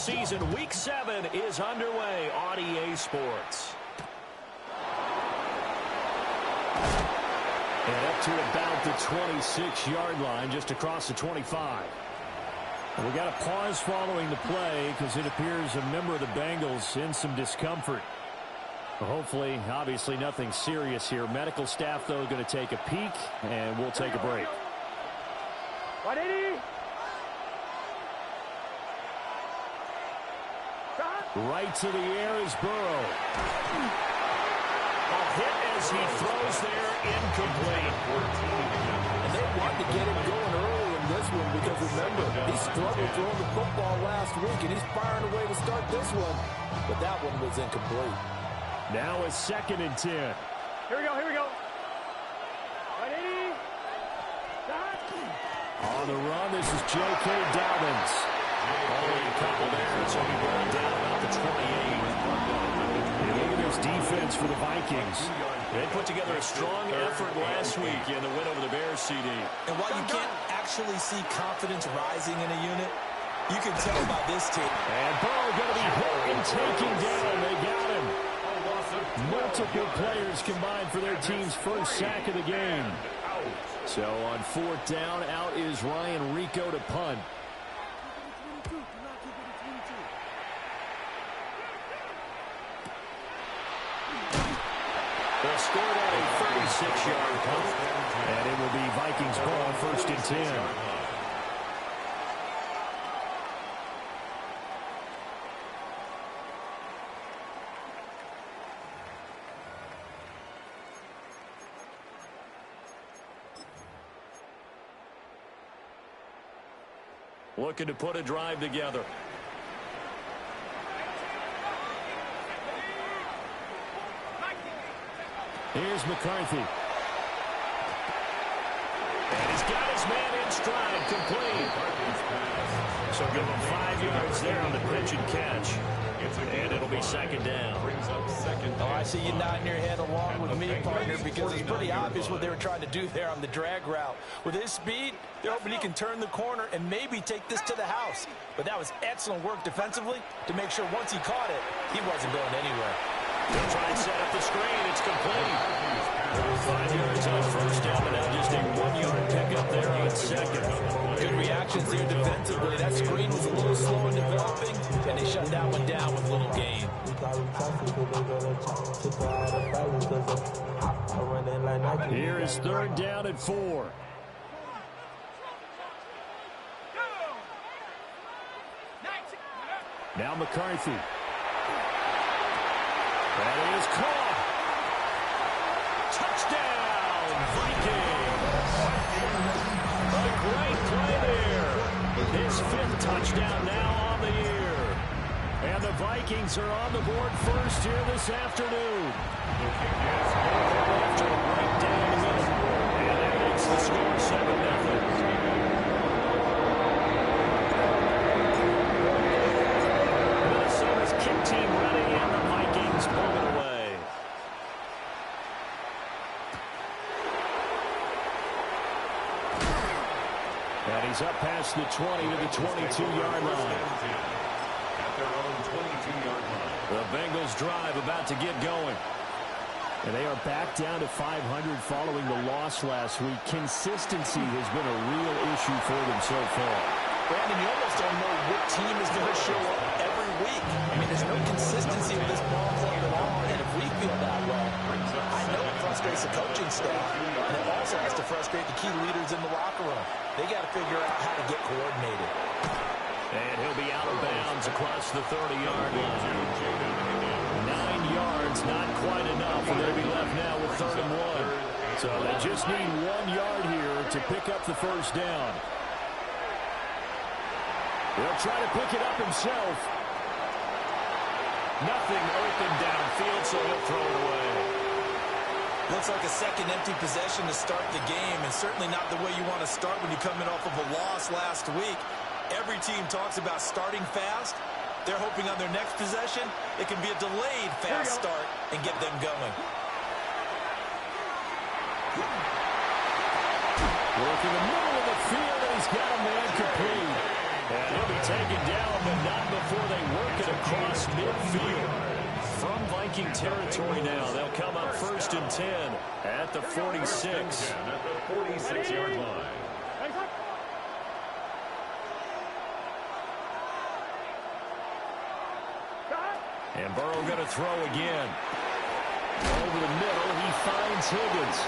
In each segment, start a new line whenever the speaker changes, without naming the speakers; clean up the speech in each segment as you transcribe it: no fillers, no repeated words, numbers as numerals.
season. Week 7 is underway on EA Sports. And up to about the 26-yard line, just across the 25. We got a pause following the play because it appears a member of the Bengals in some discomfort. Hopefully, obviously nothing serious here. Medical staff, though, going to take a peek, and we'll take a break.
180.
Right to the air is Burrow. A hit as he throws there, incomplete.
And they wanted to get him going early in this one because, remember, he struggled throwing the football last week, and he's firing away to start this one. But that one was incomplete.
Now a 2nd and 10.
Here we go, here we go. 180.
On the run, this is J.K. Dobbins. Only a couple there, so he brought down about the 28. And look at this defense for the Vikings. They put together a strong effort last week in the win over the Bears, CD.
And while you can't actually see confidence rising in a unit, you can tell by this team.
And Burrow going to be hit and taken down. They got him. Multiple players combined for their team's first sack of the game. So on 4th down, out is Ryan Rico to punt. They'll score that a 36-yard punt. And it will be Vikings ball, 1st and 10. Looking to put a drive together. Here's McCarthy. And he's got his man in stride, complete. So give him 5 yards there on the pitch and catch. And it'll be 2nd down.
Oh, I see you nodding your head along with me, partner, because it's pretty obvious what they were trying to do there on the drag route. With his speed, they're hoping he can turn the corner and maybe take this to the house. But that was excellent work defensively to make sure once he caught it, he wasn't going anywhere.
They'll try and set up the screen. It's complete. 5 yards on 1st down, but now just a 1-yard pickup there on 2nd.
Good reactions there defensively. That screen was a little slow in developing, and they shut that one down with little gain.
Here is 3rd down and 4. Now McCarthy. That is caught. Touchdown, Vikings. A great play there. His 5th touchdown now on the year. And the Vikings are on the board first here this afternoon. After a break down the middle. And that makes the score 7-0. Minnesota's kick team ready, and the Vikings pull it away. And he's up past the 20 to the 22-yard line.
At their own 22-yard line.
The Bengals drive about to get going. And they are back down to 500 following the loss last week. Consistency has been a real issue for them so far.
Brandon, you almost don't know what team is going to show up every week. I mean, there's no consistency with this ball club at all, and if we feel that way, I know it frustrates the coaching staff, and it also has to frustrate the key leaders in the locker room. They got to figure out how to get coordinated.
And he'll be out of bounds across the 30-yard line. 9 yards, not quite enough, and they'll be left now with 3rd and 1. So they just need 1 yard here to pick up the 1st down. He'll try to pick it up himself. Nothing open downfield, so he'll throw it away.
Looks like a second empty possession to start the game, and certainly not the way you want to start when you're coming off of a loss last week. Every team talks about starting fast. They're hoping on their next possession, it can be a delayed fast start and get them going.
Working the middle of the field, and he's got a man complete. And he'll be taken down, but not before they work it across midfield. From Viking territory now, they'll come up 1st and 10 at the 46.
At the 46-yard line.
And Burrow going to throw again. Over the middle, he finds Higgins.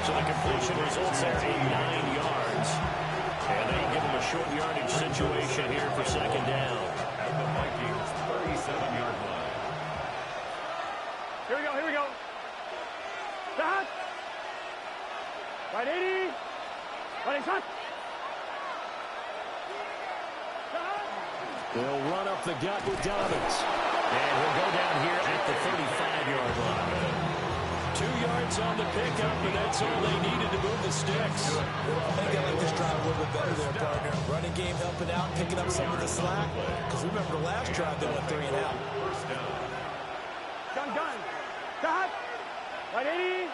So the completion results there in 9 yards. And they'll give him a short yardage situation here for 2nd down.
At the Vikings 37-yard line.
Here we go, here we go. Stop. Right 80. Right shot.
They'll run up the gut with Dobbins. And he'll go down here at the 35-yard line. 2 yards on the pickup, and that's all they needed to move the sticks.
I think they like this drive a little bit better there, partner. Running game helping out, picking up some of the slack. Because remember the last drive, they went 3 and out.
First down.
Gun. Stop. Right 80.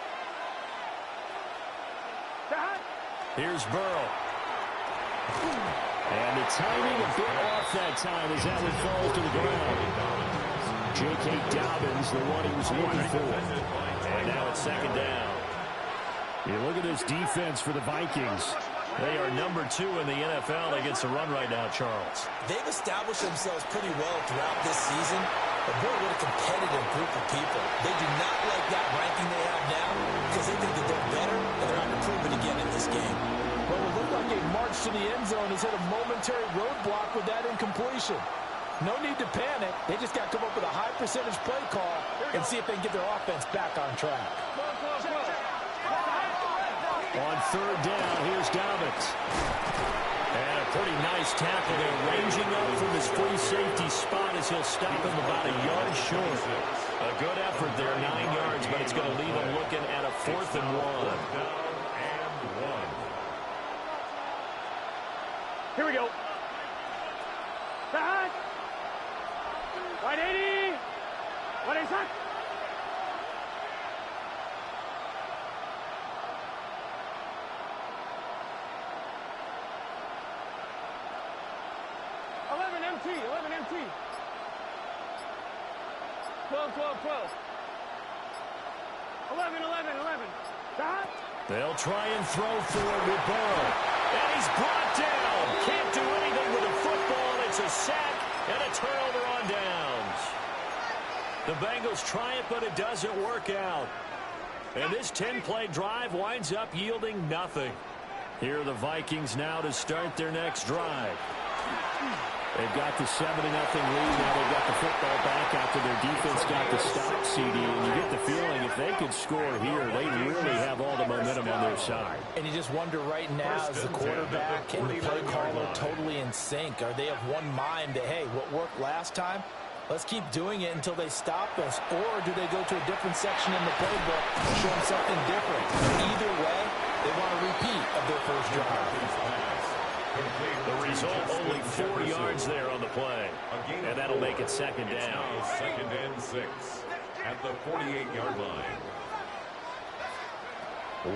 Stop.
Here's Burrow. And the timing a bit off that time as that one falls to the ground. J.K. Dobbins, the one he was looking for. And now it's 2nd down. You look at this defense for the Vikings. They are number 2 in the NFL against the run right now, Charles.
They've established themselves pretty well throughout this season. But boy, what a competitive group of people. They do not like that ranking they have now because they think that they're better and they're out to prove it again in this game.
Well, it looked like a march to the end zone has hit a momentary roadblock with that incompletion. No need to panic. They just got to come up with a high percentage play call and see if they can get their offense back on track.
On 3rd down, here's Dobbins. And a pretty nice tackle there, ranging up from his free safety spot as he'll stop him about a yard short. A good effort there, 9 yards, but it's going to leave him looking at a 4th and 1.
Here we go. Stop. Right 80. Right shot. MT. 11 MT. 12. 11. Stop.
They'll try and throw for it with Burrow. And he's brought down. Can't do anything with a football. It's a sack and a turnover on downs. The Bengals try it, but it doesn't work out. And this 10-play drive winds up yielding nothing. Here are the Vikings now to start their next drive. They've got the 7-0 lead. Now they've got the football back after their defense got the stop, CD. And you get the feeling if they could score here, they really have all the momentum on their side.
And you just wonder right now, as the quarterback and the play caller are totally in sync. Are they of one mind that, hey, what worked last time, let's keep doing it until they stop us? Or do they go to a different section in the playbook and show them something different? Either way, they want a repeat of their first drive.
The result, only 4 yards there on the play. And that'll make it 2nd down.
2nd and 6 at the 48-yard line.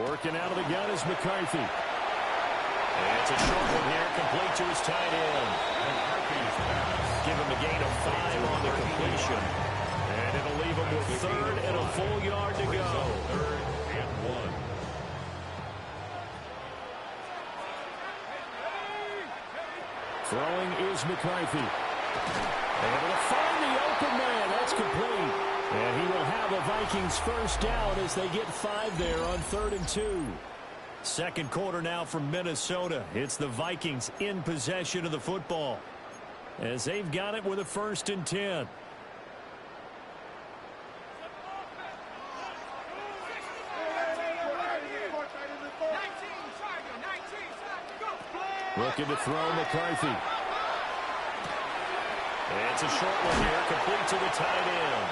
Working out of the gun is McCarthy. And it's a short one here, complete to his tight end. Give him a gain of 5 on the completion. And it'll leave him with 3rd and a full yard to go.
3rd and 1.
Throwing is McCarthy. Able to find the open man. That's complete. And he will have a Vikings first down as they get 5 there on 3rd and 2. Second quarter now from Minnesota. It's the Vikings in possession of the football as they've got it with a 1st and 10. Looking to throw McCarthy. It's a short one here, complete to the tight end.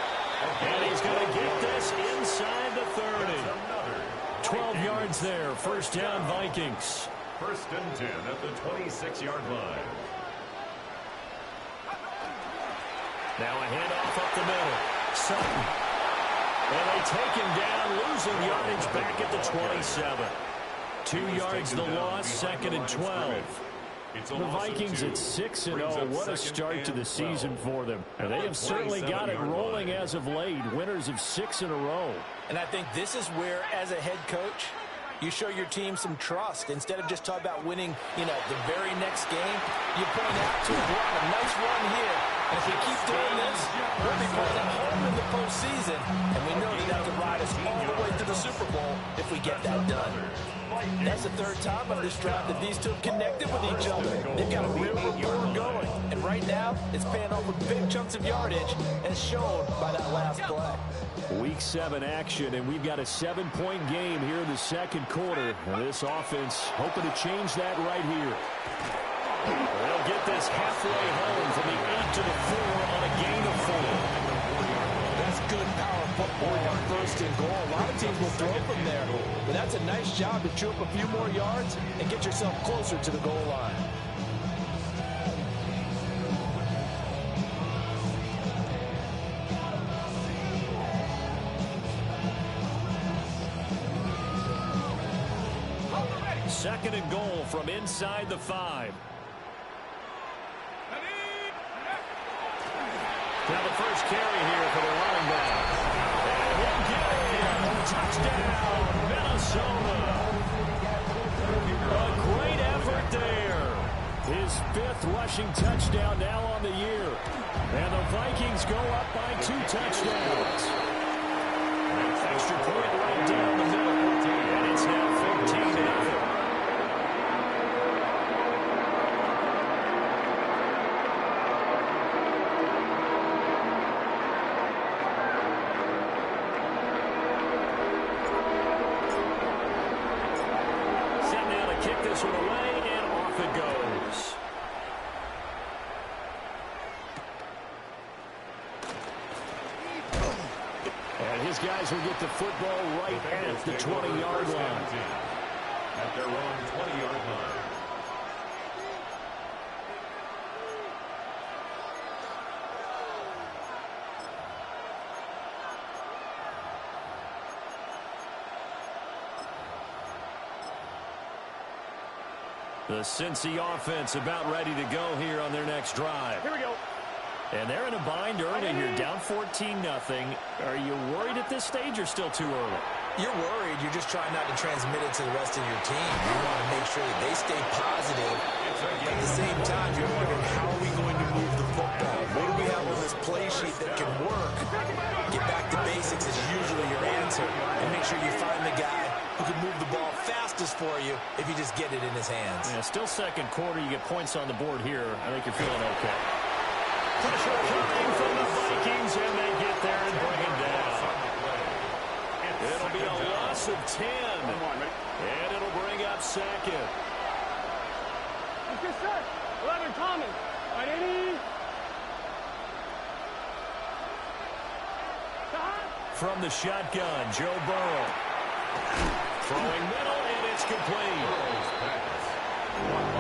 And he's going to get this inside the 30. 12 yards there, first down Vikings.
1st and 10 at the 26-yard line.
Now a handoff up the middle. Sutton. And they take him down, losing yardage back at the 27. 2 yards the loss, 2nd and 12. The Vikings at 6-0. What a start to the season for them. And they have certainly got it rolling as of late. Winners of 6 in a row.
And I think this is where, as a head coach, you show your team some trust. Instead of just talking about winning, the very next game, you point out to them, we're on a nice run here. And if we keep doing this, we'll be playing at home in the postseason. And we know that could ride us all the way to the Super Bowl if we get that done. That's the third time on this drive that these two have connected with each other. They've got a real rapport going. And right now, it's paying off with big chunks of yardage, as shown by that last play.
Week 7 action, and we've got a 7-point game here in the second quarter. And this offense hoping to change that right here. They'll get this halfway home from the 8 to the 4 on a gain of 4.
That's good power football on 1st and goal. A lot of teams will throw from there, but that's a nice job to chew up a few more yards and get yourself closer to the goal line.
Second and goal from inside the 5. Now the first carry here for the running back. And he'll get it. Touchdown, Minnesota. A great effort there. His 5th rushing touchdown now on the year. And the Vikings go up by 2 touchdowns. Extra point right down the middle. And it's now 14-0. This one away, and off it goes. And his guys will get the football right at the 20-yard line.
At their own 20-yard line.
The Cincy offense about ready to go here on their next drive.
Here we go.
And they're in a bind early here, down 14-0. Are you worried at this stage or still too early?
You're worried. You're just trying not to transmit it to the rest of your team. You want to make sure that they stay positive. At the same time, you're wondering, how are we going to move the football? What do we have on this play sheet that can work? Get back to basics is usually your answer. And make sure you find the guy who can move the ball fastest for you if you just get it in his hands.
Yeah, still second quarter. You get points on the board here. I think you're feeling okay. Pressure coming from the Vikings, and they get there and bring him down. It'll be a loss of 10. And it'll bring up second.
Let's get set. 11 common. Right, Eddie.
From the shotgun, Joe Burrow. Throwing middle, and it's complete.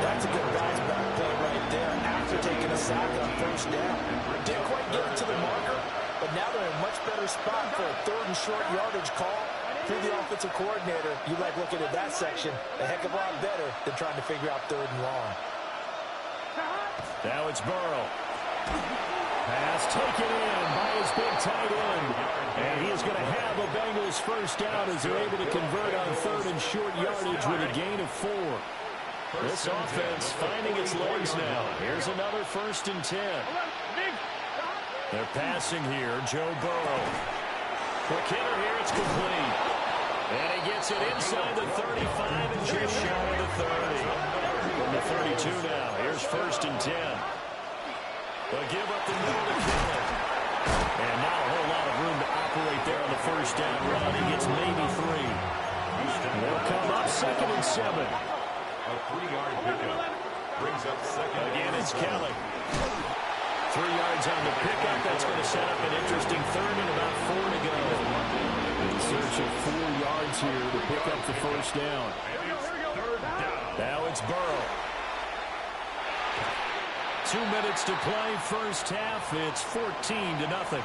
That's a good bounce back play right there after taking a sack on 1st down. Didn't quite get it to the marker, but now they're in a much better spot for a 3rd and short yardage call. Through the offensive coordinator, you like looking at that section a heck of a lot better than trying to figure out 3rd and long.
Now it's Burrow. Pass taken in by his big tight end. And he is going to have a Bengals first down as they're able to convert on 3rd and short yardage with a gain of 4. This offense finding its legs now. Here's another 1st and 10. They're passing here, Joe Burrow. Quick hitter here, it's complete. And he gets it inside the 35 and just shy of the 30. From the 32 now, here's 1st and 10. They'll give up the middle to Kelly. And not a whole lot of room to operate there on the 1st down run. He gets maybe 3. They'll come up 2nd and 7.
A 3-yard pickup brings up second.
Again, it's Kelly. 3 yards on the pickup. That's going to set up an interesting 3rd and about 4 to go. In search of 4 yards here to pick up the 1st down. Now it's Burrow. 2 minutes to play, 1st half. It's 14-0.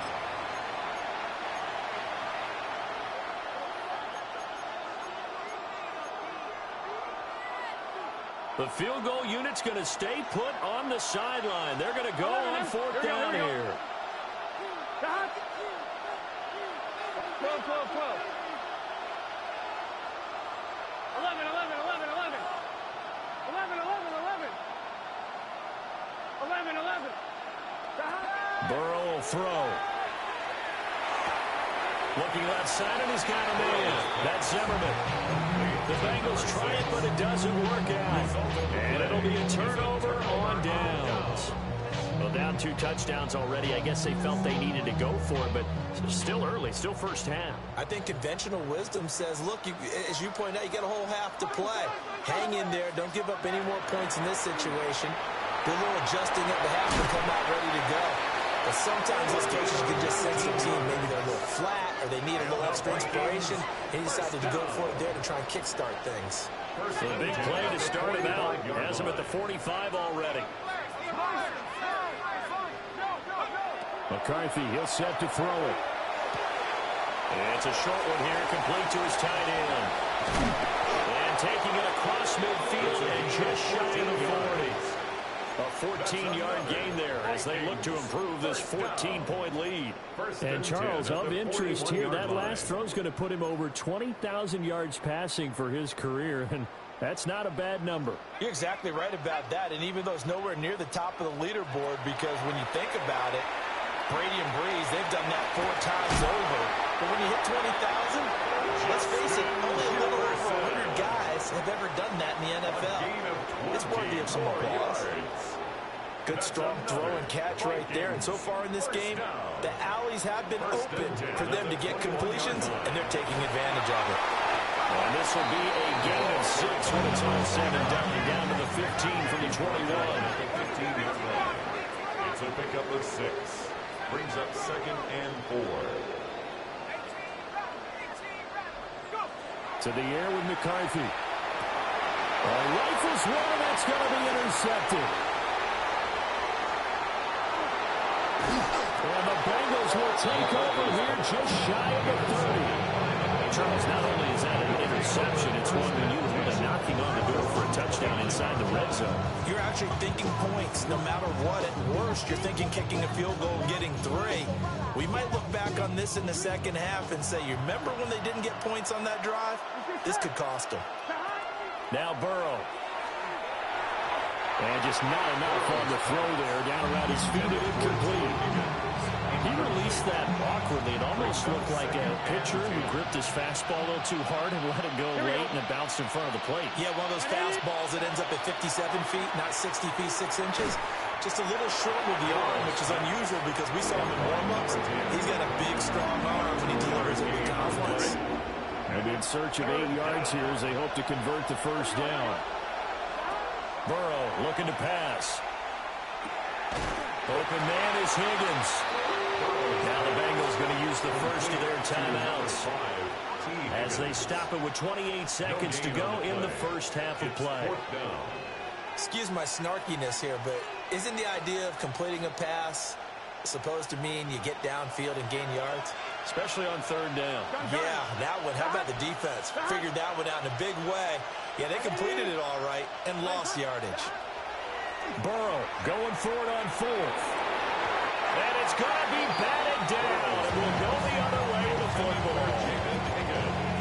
The field goal unit's going to stay put on the sideline. They're going to go on fourth down here.
12, 12, 12. 11, 11, 11, 11. 11, 11, 11. 11, 11.
Burrow will throw. Looking left side, and he's got a man. That's Zimmerman. The Bengals try it, but it doesn't work out. And it'll be a turnover on downs. Well, down 2 touchdowns already. I guess they felt they needed to go for it, but still early, still first half.
I think conventional wisdom says, look, as you point out, you got a whole half to play. Hang in there. Don't give up any more points in this situation. Do a little adjusting at the half and come out ready to go. But sometimes those coaches can just sense a team. Maybe they're a little flat or they need a little extra inspiration. He decided to go for it there to try and kickstart things.
So a big play to start him out. Has him at the 45 already. McCarthy, he'll set to throw it. And it's a short one here, complete to his tight end. And taking it across midfield and just shy of the 40. A 14-yard gain there as they look to improve this 14-point lead. And Charles, of interest here, that last throw is going to put him over 20,000 yards passing for his career, and that's not a bad number.
You're exactly right about that, and even though it's nowhere near the top of the leaderboard, because when you think about it, Brady and Breeze, they've done that 4 times over. But when you hit 20,000, let's face it, only a little over 100 guys have ever done that in the NFL. It's worthy of some applause. Good strong throw and catch right there. And so far in this game, the alleys have been open for them to get completions, and they're taking advantage of it.
And this will be a gain of 6 when it's all said and done. Down to the 15 from the 21.
It's a pickup of 6. Brings up 2nd and 4.
To the air with McCarthy. Rifles one, that's going to be intercepted. And the Bengals will take over here just shy of the 30. Charles, not only is that an interception, it's one when you were knocking on the door for a touchdown inside the red zone.
You're actually thinking points no matter what. At worst, you're thinking kicking a field goal and getting 3. We might look back on this in the second half and say, you remember when they didn't get points on that drive? This could cost them.
Now Burrow. And just not enough on the throw there. Down around his feet and incomplete. He released that awkwardly. It almost looked like a pitcher who gripped his fastball a little too hard and let it go late, and it bounced in front of the plate.
Yeah, one of those fastballs that ends up at 57 feet, not 60 feet, 6 inches. Just a little short with the arm, which is unusual because we saw him in warm-ups. He's got a big, strong arm, and he delivers it with confidence.
And in search of 8 yards here as they hope to convert the first down. Burrow looking to pass. Open man is Higgins. Now the Bengals going to use the first of their timeouts as they stop it with 28 seconds to go in the first half of play.
Excuse my snarkiness here, but isn't the idea of completing a pass supposed to mean you get downfield and gain yards?
Especially on 3rd down.
Yeah, that one. How about the defense? Figured that one out in a big way. Yeah, they completed it all right and lost yardage.
Burrow going for it on 4th. And it's going to be batted down. It will go the other way with the football.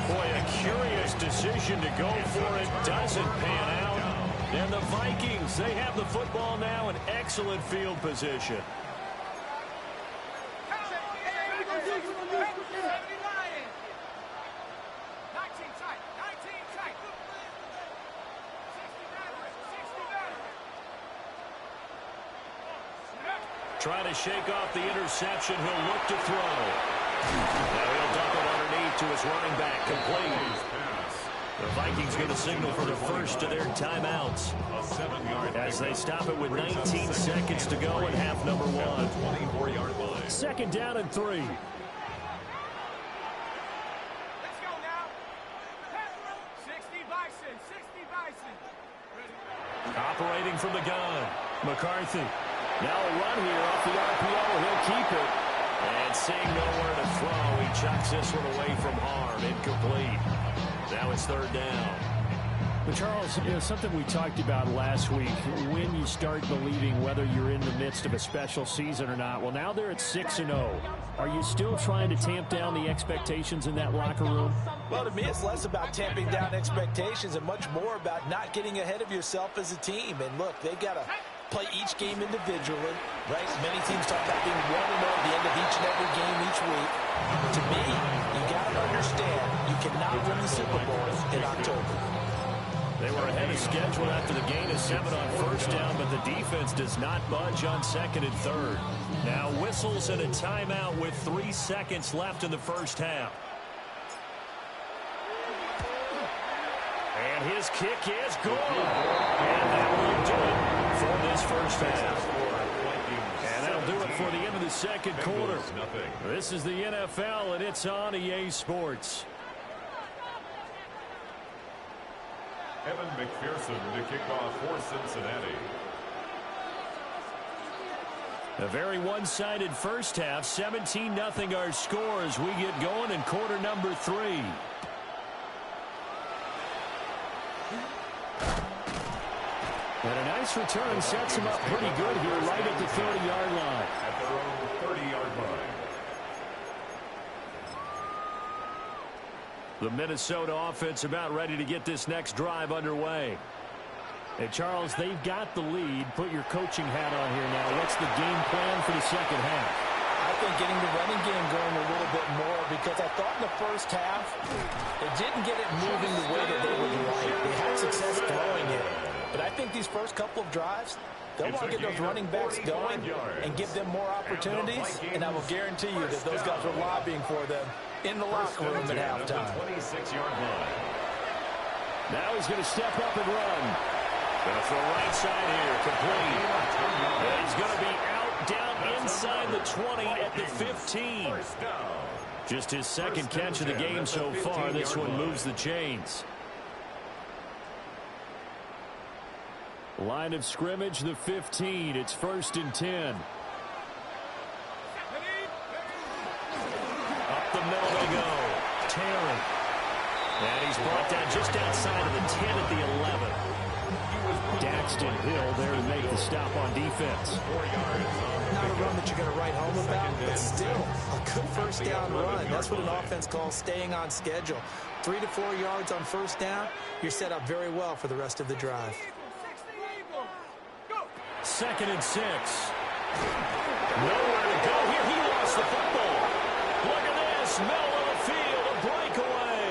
Boy, a curious decision to go for it. Doesn't pan out. And the Vikings, they have the football now in excellent field position. Trying to shake off the interception. He'll look to throw. Now he'll dump it underneath to his running back. Complete. The Vikings going to signal for the first of their timeouts as they stop it with 19 seconds to go in half number 1.
24-yard line.
2nd down and 3.
Let's go now. 60 Bison, 60 Bison.
Operating from the gun. McCarthy. Now a run here off the RPO. He'll keep it. And seeing nowhere to throw, he chucks this one away from harm. Incomplete. Now it's 3rd down. But Charles, something we talked about last week, when you start believing whether you're in the midst of a special season or not. Well, now they're at 6-0. Are you still trying to tamp down the expectations in that locker room?
Well, to me, it's less about tamping down expectations and much more about not getting ahead of yourself as a team. And look, they got to play each game individually, right? Many teams talk about being 1-0 at the end of each and every game each week. To me, you got to understand you cannot win the Super Bowl in October.
They were ahead of schedule after the gain of 7 on first down, but the defense does not budge on second and third. Now whistles and a timeout with 3 seconds left in the first half. And his kick is good. And that will do it for this first half. And that'll do it for the end of the second quarter. This is the NFL, and it's on EA Sports.
Evan McPherson to kick off for Cincinnati.
A very one-sided first half. 17-0 our score as we get going in quarter number 3. And a nice return sets him up pretty good here right at the 30-yard line.
At their own 30-yard line.
The Minnesota offense about ready to get this next drive underway. Hey, Charles, they've got the lead. Put your coaching hat on here now. What's the game plan for the second half?
I think getting the running game going a little bit more, because I thought in the first half they didn't get it moving the way that they would like. They had success throwing it. But I think these first couple of drives, they'll want to get those running backs going and give them more opportunities. And I will guarantee you that those guys were lobbying for them in the locker room at halftime.
26-yard line.
Now he's going to step up and run. Going to throw right side here, complete. And he's going to be out down inside the 20 at the 15. Just his second catch of the game so far. This one moves the chains. Line of scrimmage, the 15. It's 1st and 10. Up the middle they go. Terry. And he's brought down just outside of the 10 at the 11. Daxton Hill there to make the stop on defense.
Not a run that you're going to write home about, but still a good first down run. That's what an offense calls staying on schedule. 3 to 4 yards on first down. You're set up very well for the rest of the drive.
2nd and 6. Nowhere to go here. He lost the football. Look at this. Middle of the field. A breakaway.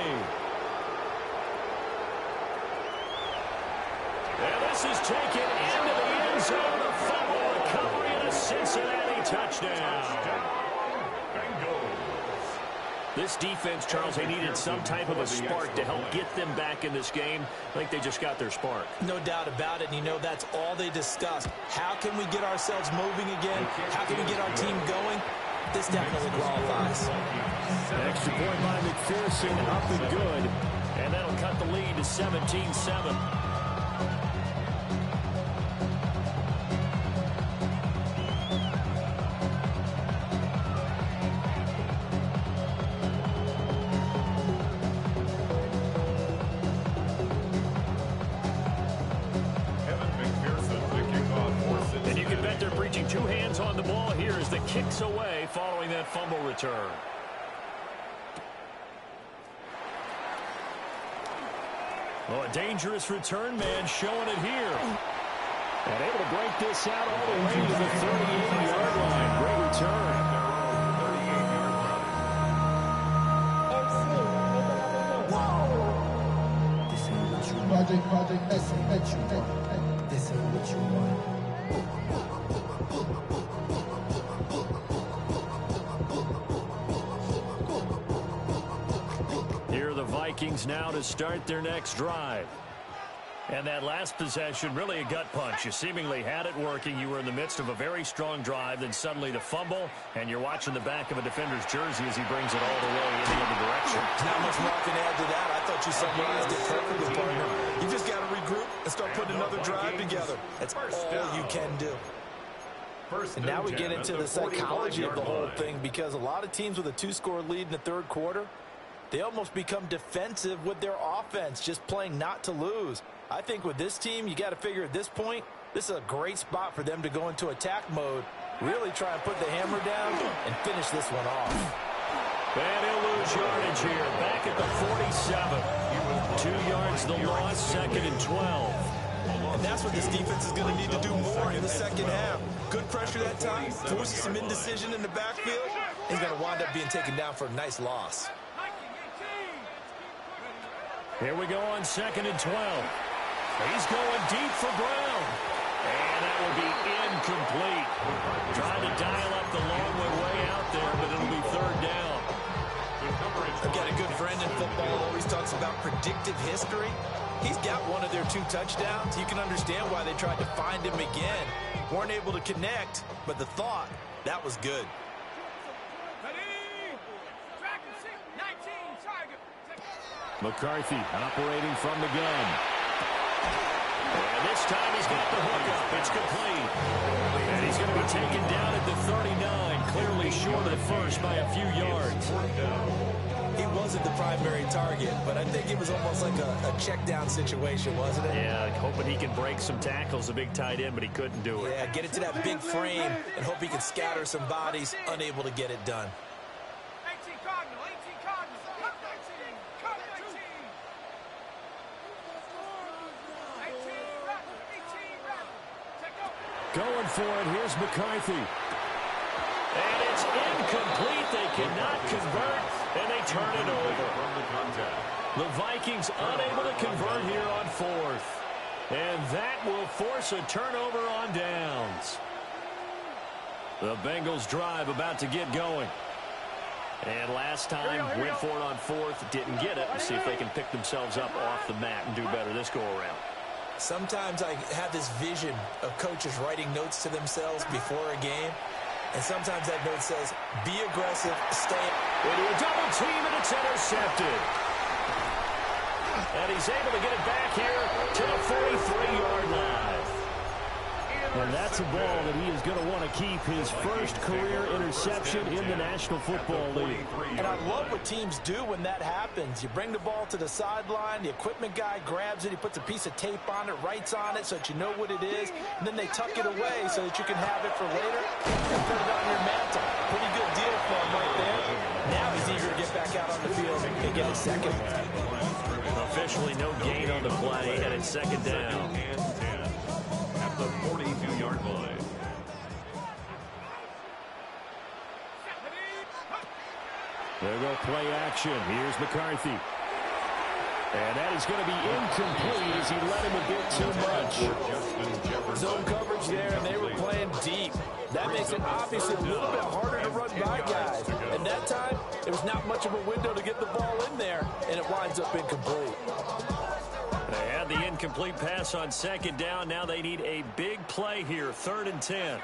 And this is taken into the end zone. A fumble recovery and a Cincinnati touchdown. This defense, Charles, they needed some type of a spark to help get them back in this game. I think they just got their spark.
No doubt about it. And you know, that's all they discussed. How can we get ourselves moving again? How can we get our team going? This definitely qualifies.
Extra point by McPherson, up and good. And that'll cut the lead to 17-7. Kicks away following that fumble return. Oh, a dangerous return man showing it here. And able to break this out all the way to the 38-yard line. Great return.
Project, this ain't what you want.
Vikings now to start their next drive. And that last possession, really a gut punch. You seemingly had it working. You were in the midst of a very strong drive, then suddenly the fumble, and you're watching the back of a defender's jersey as he brings it all the way in the other direction.
Not much more I can add to that. I thought you summarized it perfectly, partner. You just got to regroup and start putting another drive together. That's all you can do. And now we get into the psychology of the whole thing, because a lot of teams with a 2-score lead in the third quarter, They almost become defensive with their offense, just playing not to lose. I think with this team, you got to figure at this point, this is a great spot for them to go into attack mode, really try and put the hammer down and finish this one off.
And he'll lose yardage here, back at the 47. 2 yards the loss, second and 12.
And that's what this defense is going to need to do more in the second half. Good pressure that time, forces some indecision in the backfield. He's going to wind up being taken down for a nice loss.
Here we go on second and 12. He's going deep for Brown. And that will be incomplete. Trying to dial up the long way out there, but it'll be third down.
I've got a good friend in football who always talks about predictive history. He's got one of their 2 touchdowns. You can understand why they tried to find him again. Weren't able to connect, but the thought, that was good.
McCarthy operating from the gun. And this time he's got the hookup. It's complete. And he's going to be taken down at the 39, clearly short of the first by a few yards.
He wasn't the primary target, but I think it was almost like a check down situation, wasn't it?
Yeah, hoping he can break some tackles, a big tight end, but he couldn't do it.
Yeah, get it to that big frame and hope he can scatter some bodies, unable to get it done.
18 Cardinal, 18 Cardinal, cut 19, cut 19. 18,
Going for it, here's McCarthy. And it's incomplete. They cannot convert, and they turn it over. The Vikings unable to convert here on fourth. And that will force a turnover on downs. The Bengals drive about to get going. And last time, went for it on fourth, didn't get it. Let's see if they can pick themselves up off the mat and do better this go-around.
Sometimes I have this vision of coaches writing notes to themselves before a game. And sometimes that note says, be aggressive, stay.
Into a double team, and it's intercepted. And he's able to get it back here to the 43-yard line. And that's a ball that he is going to want to keep, his first career interception in the National Football League.
And I love what teams do when that happens. You bring the ball to the sideline, the equipment guy grabs it, he puts a piece of tape on it, writes on it so that you know what it is, and then they tuck it away so that you can have it for later and put it on your mantle. Pretty good deal for him right there. Now he's eager to get back out on the field and get his second one.
Officially no gain on the play, and it's second down.
At the 42-yard line.
There go play action. Here's McCarthy. And that is going to be incomplete as he let him a bit too much.
Zone coverage there, and they were playing deep. That makes it obviously a little bit harder to run by guys. And that time, there was not much of a window to get the ball in there, and it winds up incomplete.
They had the incomplete pass on second down. Now they need a big play here, 3rd and 10.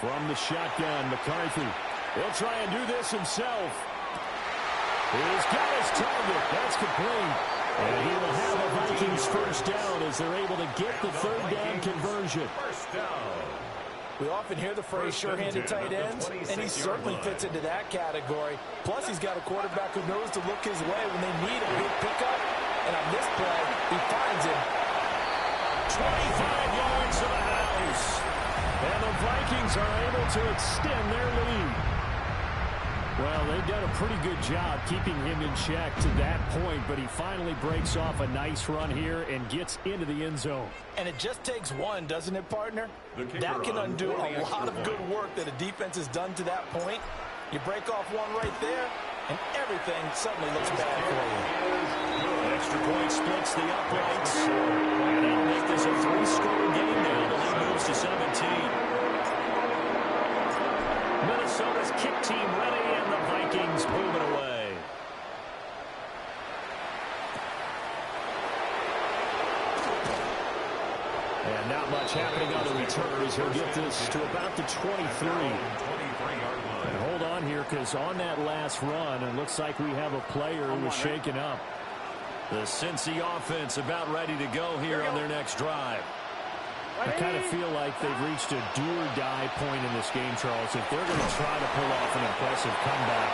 From the shotgun, McCarthy. He'll try and do this himself. He's got his target. That's complete. And he will have the Vikings first down as they're able to get the 3rd down conversion.
First down.
We often hear the phrase sure-handed tight ends, and he certainly fits into that category. Plus, he's got a quarterback who knows to look his way when they need a big pickup. And on this play, he finds him.
25 yards to the house. And the Vikings are able to extend their lead. Well, they've done a pretty good job keeping him in check to that point, but he finally breaks off a nice run here and gets into the end zone.
And it just takes one, doesn't it, partner? That can undo a lot of good work that a defense has done to that point. You break off one right there, and everything suddenly looks bad for you.
Extra point splits the uprights. And that'll make this a 3-score game now. The lead moves to 17. Minnesota's kick team ready, and the Vikings move it away. And not much happening on the return as he'll get this to about the 23. And hold on here, because on that last run, it looks like we have a player who was shaken up. The Cincy offense about ready to go here on their next drive. I kind of feel like they've reached a do-or-die point in this game, Charles. If they're going to try to pull off an impressive comeback,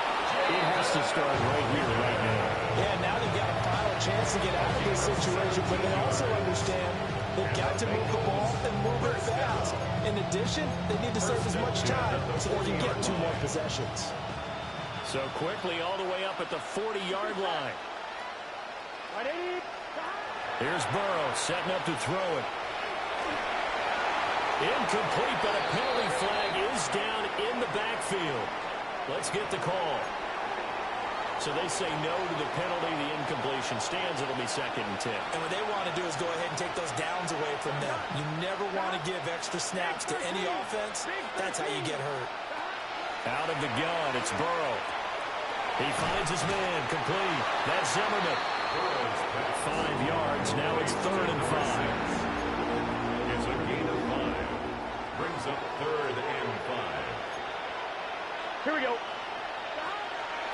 it has to start right here, right now.
Yeah, now they've got a final chance to get out of this situation, but they also understand they've got to move the ball and move it fast. In addition, they need to save as much time so they can get 2 more possessions.
So quickly all the way up at the 40-yard line. Here's Burrow setting up to throw it. Incomplete, but a penalty flag is down in the backfield. Let's get the call. So they say no to the penalty. The incompletion stands. It'll be 2nd and 10.
And what they want to do is go ahead and take those downs away from them. You never want to give extra snaps to any offense. That's how you get hurt.
Out of the gun, it's Burrow. He finds his man, complete. That's Zimmerman. 5 yards. Now it's 3rd and 5.
It's a gain of 5. Brings up 3rd and 5.
Here we go.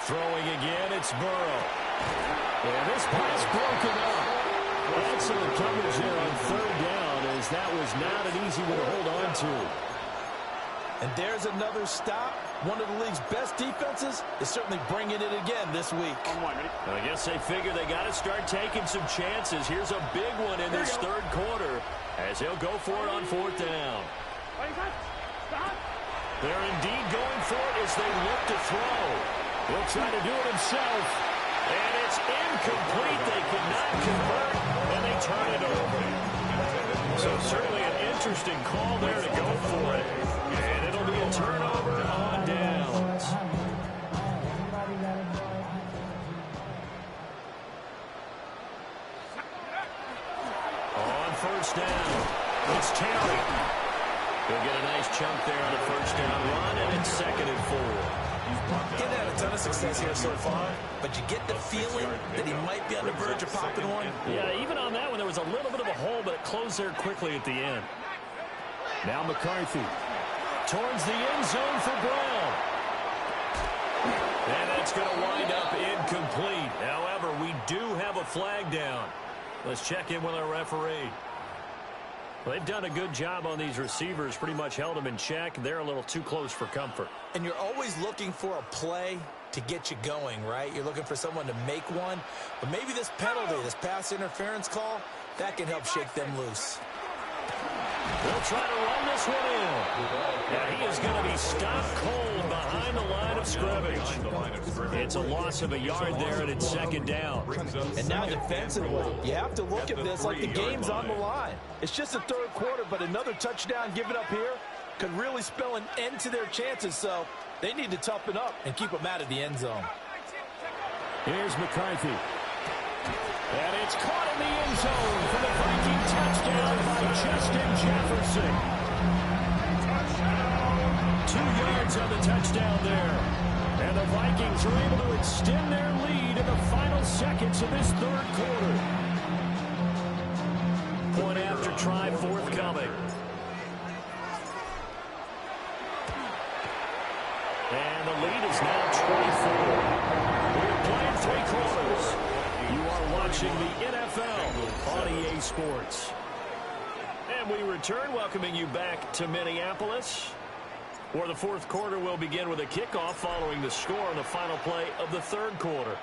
Throwing again, it's Burrow. And this pass broken up. Excellent coverage there on 3rd down, as that was not an easy one to hold on to.
And there's another stop. One of the league's best defenses is certainly bringing it again this week.
I guess they figure they got to start taking some chances. Here's a big one in this 3rd quarter, as he'll go for it on 4th down. They're indeed going for it as they look to throw. He'll try to do it himself, and it's incomplete. They cannot convert, and they turn it over. So certainly an interesting call there to go for it, and it'll be a turnover on downs. On 1st down, it's Terry. He'll get a nice chunk there on the 1st down run, and it's 2nd and 4.
He's had a ton of success here so far, but you get the feeling that he might be on the verge of popping one.
Yeah, even on that one, there was a little bit of a hole, but it closed there quickly at the end. Now McCarthy towards the end zone for Brown. And that's going to wind up incomplete. However, we do have a flag down. Let's check in with our referee. Well, they've done a good job on these receivers, pretty much held them in check. They're a little too close for comfort.
And you're always looking for a play to get you going, right? You're looking for someone to make one. But maybe this penalty, this pass interference call, that can help shake them loose.
They'll try to run this one in. And he is going to be stopped cold behind the line of scrimmage. It's a loss of a yard there, and it's 2nd down.
And now defensively, you have to look at this like the game's on the line. It's just the 3rd quarter, but another touchdown given up here could really spell an end to their chances. So they need to toughen up and keep them out of the end zone.
Here's McCarthy. And it's caught in the end zone for the Viking touchdown by Justin Jefferson. 2 yards on the touchdown there. And the Vikings are able to extend their lead in the final seconds of this 3rd quarter. Point after try forthcoming. And the lead is now 24. We're playing 3 quarters. You are watching the NFL on EA Sports. And we return, welcoming you back to Minneapolis, where the 4th quarter will begin with a kickoff following the score on the final play of the 3rd quarter.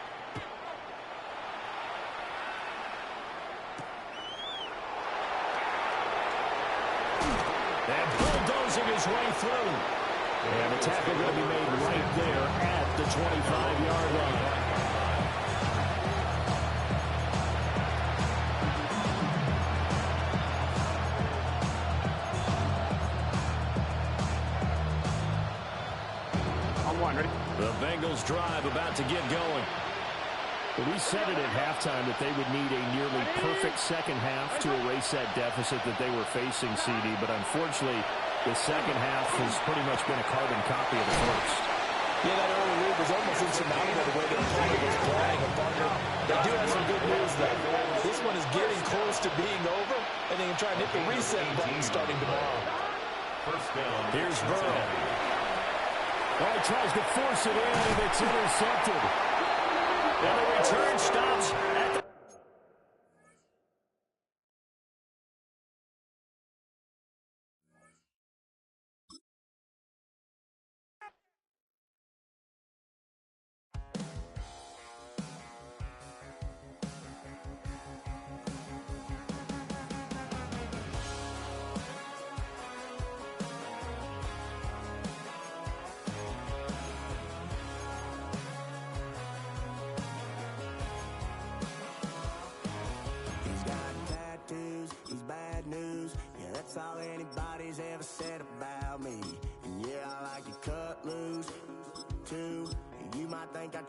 And bulldozing his way through. And the tackle going to be made right there at the 25-yard line. The Bengals drive about to get going. Well, we said it at halftime that they would need a nearly perfect second half to erase that deficit that they were facing, CD. But unfortunately, the second half has pretty much been a carbon copy of the first.
Yeah, that early lead was almost insurmountable the way their opponent was playing. They do have some good news, though. This one is getting close to being over, and they can try and hit the reset button starting tomorrow.
Here's Burrow. Oh, he tries to force it in, and it's intercepted. And the return stops at the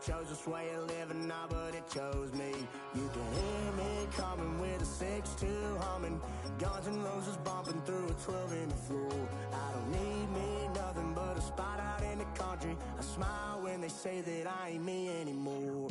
chose this way of living, nah, but it chose me. You can hear me coming with a 6-2 humming, Guns N' Roses bumping through a 12 in the floor. I don't need me nothing but a spot out in the country. I smile when they say that I ain't me anymore.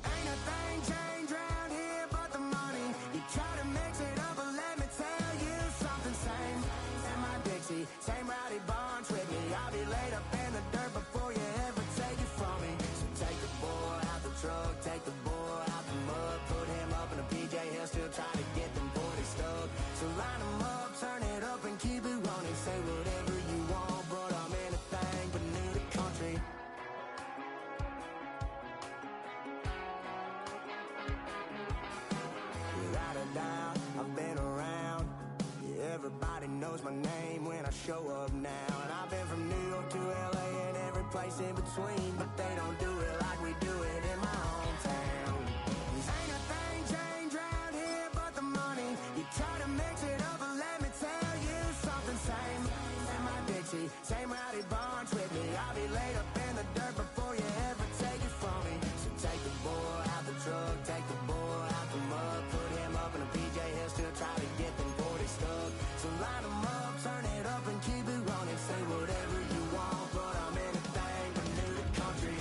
Ain't a thing changed round here but the money. You try to mix it up, but let me tell you something. Same in my Dixie, same rowdy bunch with me. I'll be laid up in the dirt before you ever take it from me. So take the boy out the truck, take the boy out the mud, put him up in a PJ, he'll still try to get them 40 stuck. So line him up, turn it up and keep it running. Say whatever you want, but I'm anything but new to country. Without a doubt, I've been around. Yeah, everybody knows my name when I show up now. And I've been from New York to LA and every place in between, but they don't do it like we do it in my hometown. Ain't a thing changed round here but the money. You try to mix it up, but let me tell you something. Same in my Dixie, same rowdy bunch with me. I'll be laid up in the dirt before you ever take it from me. So take the boy out the truck, take the boy out the mud, put him up in a PJ, he'll still try to get them 40 stuck. So line him up, turn it up and keep it running. Say whatever you want, but I'm anything but new to country.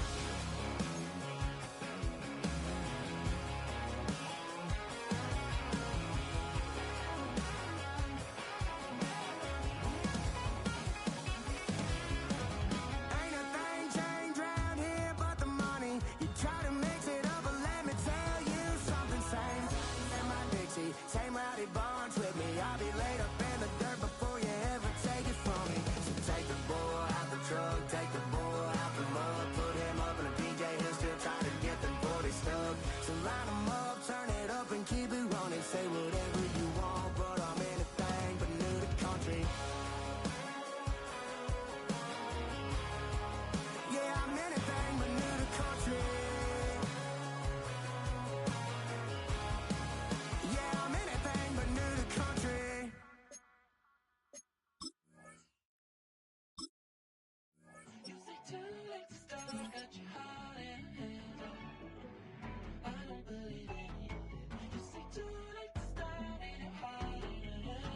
Ain't a thing changed round here but the money. You try to mix it up, but let me tell you something. Same in my Dixie, same rowdy bunch with me. I'll be laid up in the dirt before you ever take it from me. So take the boy out the truck, take the boy out the mud, put him up in a PJ, he'll still try to get them 40 stuck. So line him up, turn it up and keep it running. Say whatever you want, but I'm anything but new to country. Yeah, I'm anything but new to country. Yeah, I'm anything but new to country.
You say too late to start, got your heart in hand. I don't believe any of it. You say too late to start, ain't your heart in hand.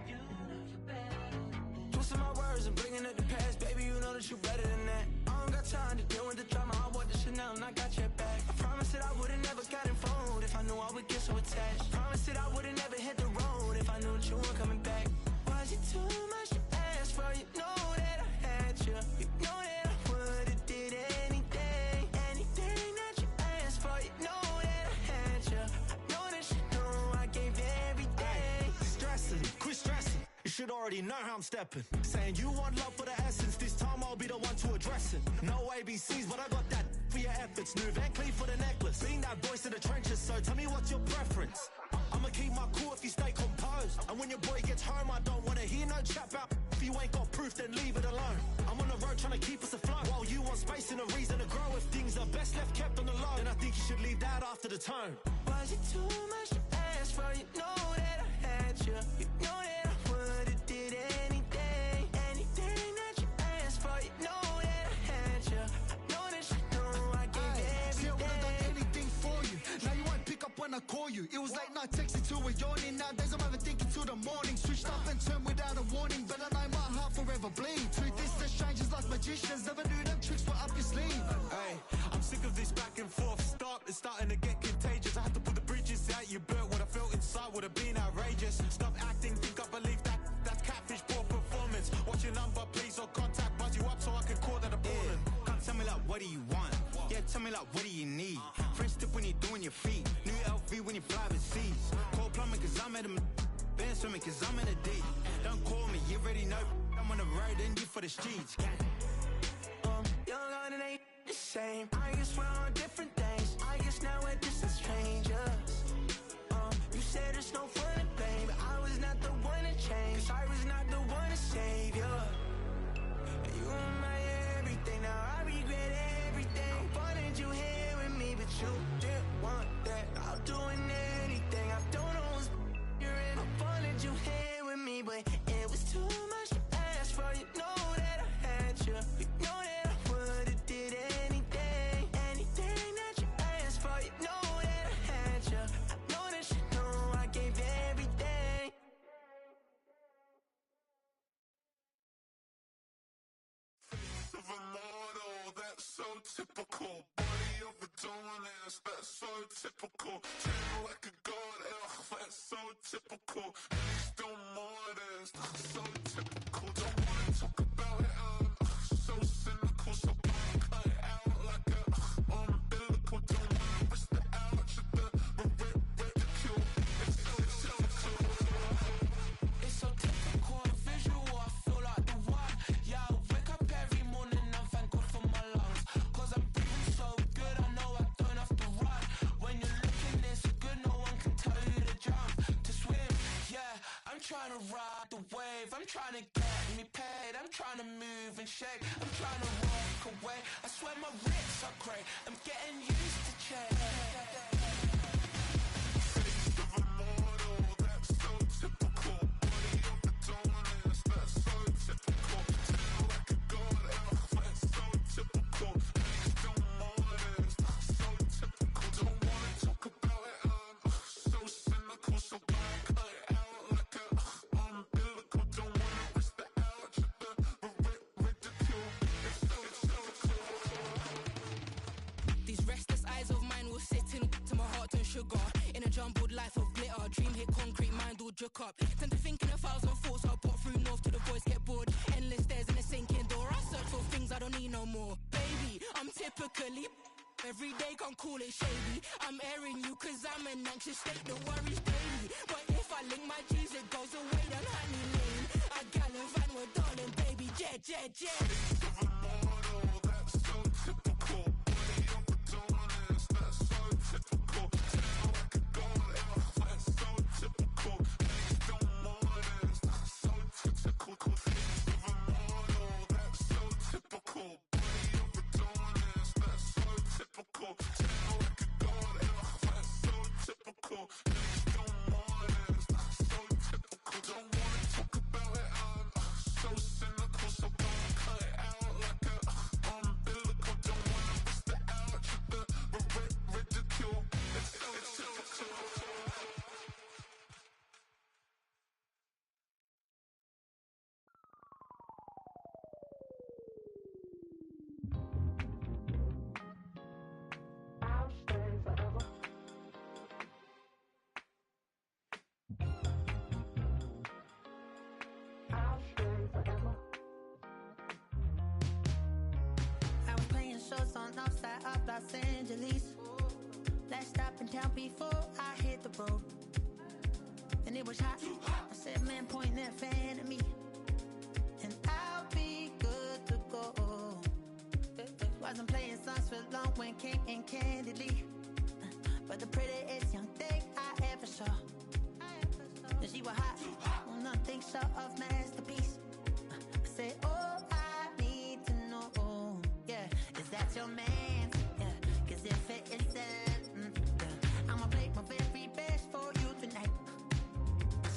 You know you're better than that.
Twisting my words and bringing up the past, baby, you know that you better than that. I don't got time to deal with the drama, I want the Chanel and I got your back. I promised that I would've never gotten phoned if I knew I would get so attached. I promised that I would've never hit the road if I knew that you weren't coming back. Was it too much to ask for? You know that I had you. You know that I would've did anything, anything that you asked for. You know that I had you. I know that you know I gave everything.
Stressing, quit stressing. You should already know how I'm stepping. Saying you want love for the essence, this time I'll be the one to address it. No ABCs, but I got that for your efforts. New Van Cleef for the necklace. Being that voice in the trenches, so tell me what's your preference. I'ma keep my cool if you stay composed. And when your boy gets home, I don't wanna hear no chat about. If you ain't got proof, then leave it alone. I'm on the road trying to keep us afloat, while you want space and a reason to grow. If things are best left kept on the low, then I think you should leave that after the tone.
Was it too much to ask for? You know that I had you. You know that I would've did anything, anything that you asked for. You know that I had you. I know that you know I gave everything.
See, I would've done anything for you. Now you won't pick up when I call you. It was late night texting till we're yawning. Nowadays I'm overthinking till the morning. Switched up and turned without a warning, but I know my heart forever bleed. Truth is, the strangers like magicians. Never knew them tricks were up your sleeve.
Hey, I'm sick of this back and forth. Stop, it's starting to get contagious. I had to put the bridges out you built. What I felt inside would have been outrageous. Stop acting, think I believe that. That's catfish, poor performance. Watch your number, please, or contact. Buzz you up so I can call that a ballin'.
Come tell me like, what do you want? Yeah, tell me like, what do you need? French tip when you're doing your feet. New LV when you fly overseas. Cold plumbing cause I'm at a band swimming cause I'm in a deep. Don't call me, you already know. I'm on the road and you for the streets.
Young and it ain't the same. I guess we're on different things. I guess now we're distant strangers. You said it's no fun to blame, but I was not the one to change. Cause I was not the one to save you. You were my everything, now I regret everything. I wanted you here with me, but you didn't want that. I'm doing anything, I don't know what's you're in. I wanted you here with me, but it was too much to ask for. You know that I had you. You know that I would've did anything.
so typical. Body of a dominance, that's so typical. Train like a god, that's so typical. And he's still modest, so typical. Don't wanna talk about it, so cynical. So cut it out like a umbilical. Don't wanna risk the ouch of the ridicule. It's so typical.
It's so typical, visual, I feel like the one. Yeah, I wake up every morning and thank God for my lungs. Cause I'm breathing so good, I know I don't have to run. When you're looking this good, no one can tell you to jump, to swim. Yeah, I'm trying to ride the wave, I'm trying to get me paid, I'm trying to move and shake, I'm trying to walk away. I swear my wrists are great, I'm getting used to change.
Taste of a mortal, that's so typical. Body of a dominance, that's so typical. Train like a god, that's so typical. And he's still modest, so typical. Don't wanna talk about it, so cynical. So cut it out like a umbilical. Don't wanna risk the ouch of the ridicule. It's so typical.
These restless eyes of mine will sit in to my heart and sugar. In a jumbled life of glitter, dream hit concrete, mind all jerk up. Tend to think in 1,000 thoughts, I'll pop through north to the voice, get bored. Endless stairs in a sinking door, I search for things I don't need no more. Baby, I'm typically every day, can't call it shady. I'm airing you cause I'm an anxious state that worries daily. But if I link my G's, it goes away down honey lane. I gallivant with darling, baby, jet.
Taste of a mortal, that's so typical. Body of a dominance, that's so typical. Train like a god, that's so typical. And he's still modest, so typical. Taste of a mortal, that's so typical. Body of a dominance, that's so typical. Train like a god, that's so typical. And he's still modest, so typical. Don't wanna talk about it, so cynical. So cut it out like a umbilical. Don't wanna risk the ouch of the ridicule. It's so typical.
I was playing shows on outside of Los Angeles. Last stop in town before I hit the road. And it was hot. I said, man, point that fan at me. And I'll be good to go. Wasn't playing songs for long when came in candidly. But the prettiest young thing I ever saw. And she was hot. Well, nothing short of masterpiece. I said, oh, I need to know. Yeah, is that your man? Yeah, cause if it isn't, yeah, I'ma play my very best for you tonight.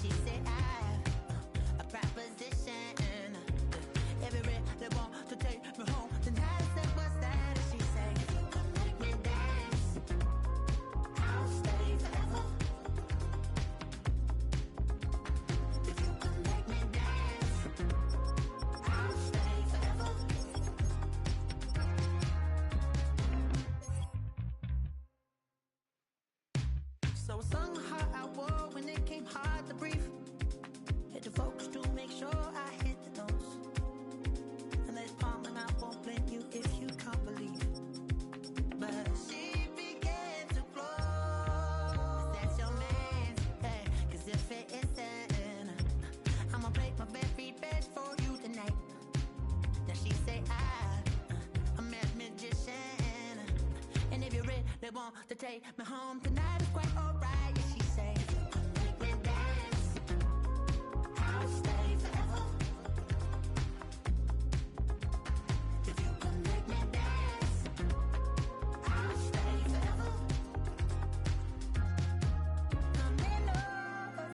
She said, I have a proposition. Every they want to take me home tonight. I said, what's that? And she said, if you can make me dance, I'll stay forever. If you can make me dance, I'll stay forever. So I sung how I wore when it came hard to breathe. Hit the focus to make sure I hit the notes. And there's palm and I won't blame you if you can't believe. But she began to flow. That's your man, hey, cause if it isn't, I'ma play my very best for you tonight. Then she say I'm a magician. And if you really want to take me home tonight,